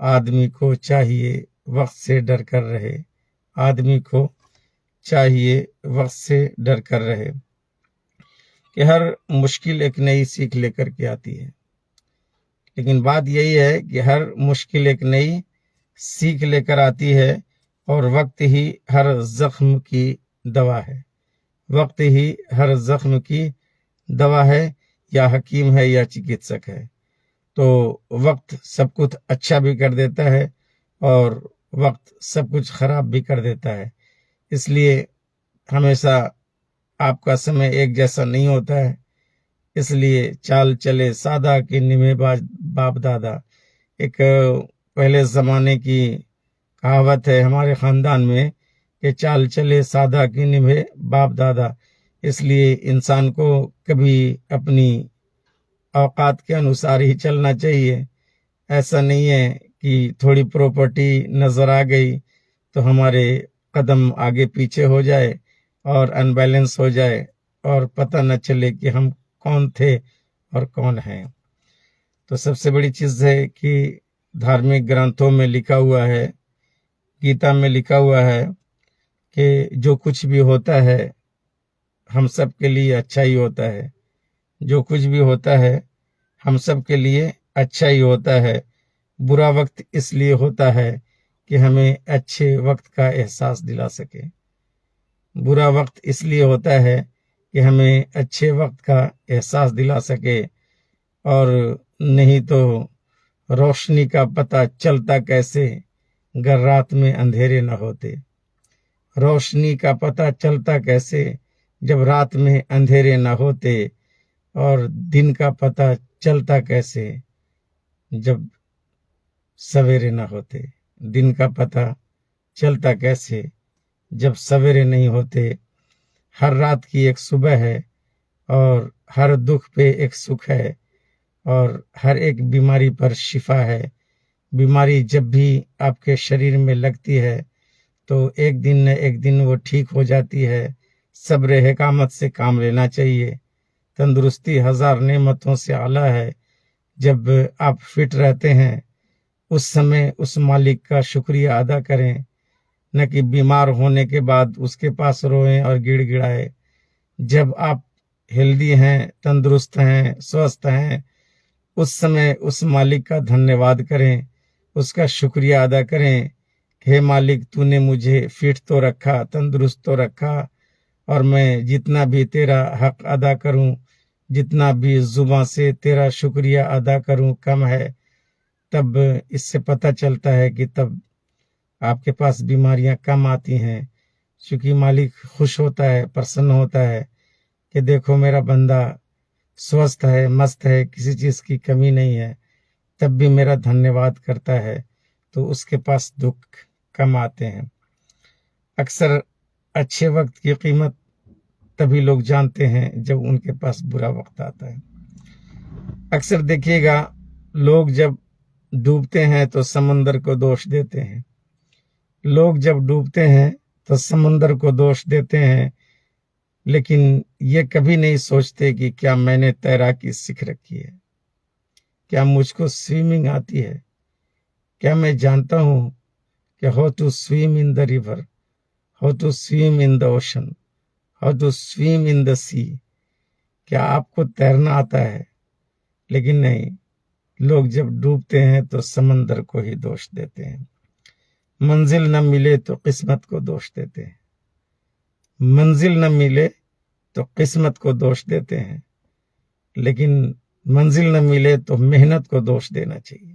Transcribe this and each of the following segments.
آدمی کو چاہیے وقت سے ڈر کر رہے، آدمی کو چاہیے وقت سے ڈر کر رہے کہ ہر مشکل ایک نئی سیکھ لے کر کے آتی ہے، لیکن بات یہی ہے کہ ہر مشکل ایک نئی سیکھ لے کر آتی ہے، اور وقت ہی ہر زخم کی دوا ہے، وقت ہی ہر زخم کی دوا ہے، یا حکیم ہے یا چکتسک ہے۔ تو وقت سب کچھ اچھا بھی کر دیتا ہے اور وقت سب کچھ خراب بھی کر دیتا ہے، اس لیے ہمیشہ آپ کا سمے ایک جیسا نہیں ہوتا ہے، اس لیے چال چلے سادہ کی نمے باپ دادا، ایک پہلے زمانے کی کہاوت ہے ہمارے خاندان میں کہ چال چلے سادہ کی نمے باپ دادا، اس لیے انسان کو کبھی اپنی اوقات کے انوسار ہی چلنا چاہیے۔ ایسا نہیں ہے کہ تھوڑی پراپرٹی نظر آ گئی تو ہمارے قدم آگے پیچھے ہو جائے اور انبیلنس ہو جائے اور پتہ نہ چلے کہ ہم کون تھے اور کون ہیں۔ تو سب سے بڑی چیز ہے کہ دھارمک گرنتھوں میں لکھا ہوا ہے، گیتا میں لکھا ہوا ہے کہ جو کچھ بھی ہوتا ہے ہم سب کے لیے اچھا ہی ہوتا ہے، جو کچھ بھی ہوتا ہے ہم سب کے لیے اچھا ہی ہوتا ہے۔ برا وقت اس لیے ہوتا ہے کہ ہمیں اچھے وقت کا احساس دلا سکے، برا وقت اس لیے ہوتا ہے کہ ہمیں اچھے وقت کا احساس دلا سکے، اور نہیں تو روشنی کا پتہ چلتا کیسے گر رات میں اندھیرے نہ ہوتے، روشنی کا پتہ چلتا کیسے جب رات میں اندھیرے نہ ہوتے، اور دن کا پتہ چلتا کیسے جب سویرے نہ ہوتے، دن کا پتہ چلتا کیسے جب سویرے نہیں ہوتے۔ ہر رات کی ایک صبح ہے، اور ہر دکھ پہ ایک سکھ ہے، اور ہر ایک بیماری پر شفا ہے۔ بیماری جب بھی آپ کے شریر میں لگتی ہے تو ایک دن نہ ایک دن وہ ٹھیک ہو جاتی ہے۔ صبر حکامت سے کام لینا چاہیے۔ تندرستی ہزار نعمتوں سے اعلیٰ ہے۔ جب آپ فٹ رہتے ہیں اس سمے اس مالک کا شکریہ ادا کریں، نہ کہ بیمار ہونے کے بعد اس کے پاس روئیں اور گڑ گڑائے۔ جب آپ ہیلدی ہیں، تندرست ہیں، سوستھ ہیں، اس سمے اس مالک کا دھنیہ واد کریں، اس کا شکریہ ادا کریں کہ ہے مالک تو نے مجھے فٹ تو رکھا، تندرست تو رکھا، اور میں جتنا بھی تیرا حق ادا کروں، جتنا بھی زباں سے تیرا شکریہ ادا کروں کم ہے۔ تب اس سے پتہ چلتا ہے کہ تب آپ کے پاس بیماریاں کم آتی ہیں، چونکہ مالک خوش ہوتا ہے، پرسن ہوتا ہے کہ دیکھو میرا بندہ سوستھ ہے، مست ہے، کسی چیز کی کمی نہیں ہے، تب بھی میرا دھنیہ واد کرتا ہے، تو اس کے پاس دکھ کم آتے ہیں۔ اکثر اچھے وقت کی قیمت تبھی لوگ جانتے ہیں جب ان کے پاس برا وقت آتا ہے۔ اکثر دیکھیے گا لوگ جب ڈوبتے ہیں تو سمندر کو دوش دیتے ہیں، لوگ جب ڈوبتے ہیں تو سمندر کو دوش دیتے ہیں، لیکن یہ کبھی نہیں سوچتے کہ کیا میں نے تیراکی سیکھ رکھی ہے، کیا مجھ کو سوئمنگ آتی ہے، کیا میں جانتا ہوں کہ how to swim in the river, how to swim in the ocean, how to swim in the sea. کیا آپ کو تیرنا آتا ہے؟ لیکن نہیں، لوگ جب ڈوبتے ہیں تو سمندر کو ہی دوش دیتے ہیں۔ منزل نہ ملے تو قسمت کو دوش دیتے ہیں، منزل نہ ملے تو قسمت کو دوش دیتے ہیں، لیکن منزل نہ ملے تو محنت کو دوش دینا چاہیے۔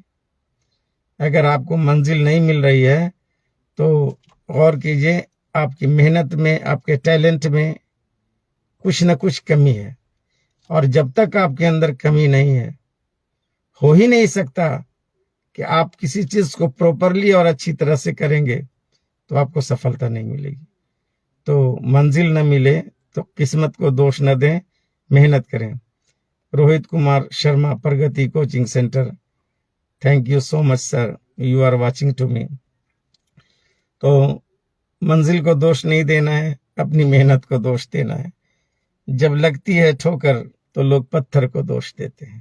اگر آپ کو منزل نہیں مل رہی ہے تو غور کیجئے، آپ کی محنت میں، آپ کے ٹیلنٹ میں کچھ نہ کچھ کمی ہے، اور جب تک آپ کے اندر کمی نہیں ہے، ہو ہی نہیں سکتا کہ آپ کسی چیز کو پراپرلی اور اچھی طرح سے کریں گے تو آپ کو سفلتا نہیں ملے گی۔ تو منزل نہ ملے تو قسمت کو دوش نہ دیں، محنت کریں۔ Rohit Kumar Sharma, Pragati coaching centre. Thank you so much sir, you are watching to me. تو منزل کو دوش نہیں دینا ہے، اپنی محنت کو دوش دینا ہے۔ جب لگتی ہے ٹھوکر تو لوگ پتھر کو دوش دیتے ہیں۔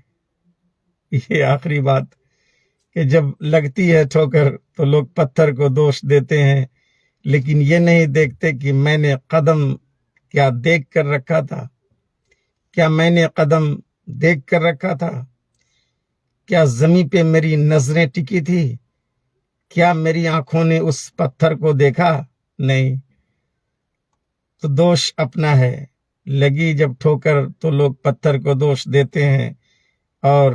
یہ آخری بات کہ جب لگتی ہے ٹھوکر تو لوگ پتھر کو دوش دیتے ہیں، لیکن یہ نہیں دیکھتے کہ میں نے قدم کیا دیکھ کر رکھا تھا، کیا میں نے قدم دیکھ کر رکھا تھا، کیا زمین پہ میری نظریں ٹکی تھی، کیا میری آنکھوں نے اس پتھر کو دیکھا؟ نہیں۔ تو دوش اپنا ہے، لگی جب ٹھوکر تو لوگ پتھر کو دوش دیتے ہیں اور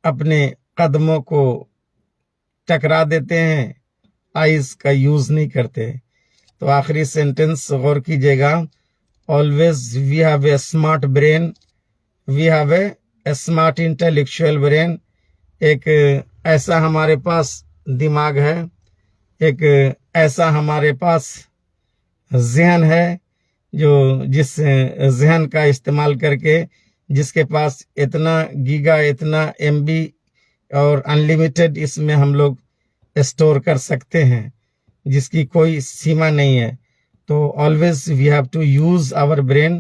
اپنے قدموں کو ٹکرا دیتے ہیں، آئیز کا یوز نہیں کرتے۔ تو آخری سینٹنس غور کیجیے گا، always we have a smart brain, we have a smart intellectual brain۔ ایک ایسا ہمارے پاس دماغ ہے، ایک ایسا ہمارے پاس ذہن ہے جو جس ذہن کا استعمال کر کے جس کے پاس اتنا گیگا، اتنا ایم بی اور انلیمیٹڈ اس میں ہم لوگ اسٹور کر سکتے ہیں، جس کی کوئی سیما نہیں ہے۔ تو always we have to use our brain,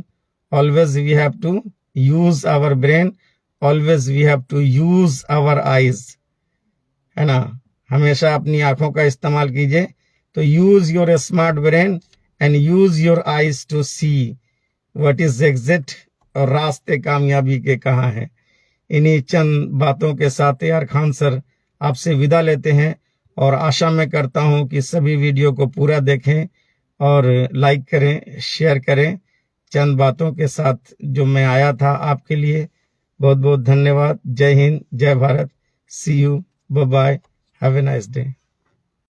always we have to use our brain, always we have to use our eyes، ہے نا؟ ہمیشہ اپنی آنکھوں کا استعمال کیجئے۔ تو use your smart brain and use your eyes to see what is exit، اور راستے کامیابی کے کہاں ہیں۔ انہی چند باتوں کے ساتھ یار خان سر آپ سے ودا لیتے ہیں، اور آشا میں کرتا ہوں کہ سبھی ویڈیو کو پورا دیکھیں اور لائک کریں، شیئر کریں۔ چند باتوں کے ساتھ جو میں آیا تھا آپ کے لیے، بہت بہت دھنیہ واد۔ جے ہند، جے Bharat, see you, bye bye, have a nice day.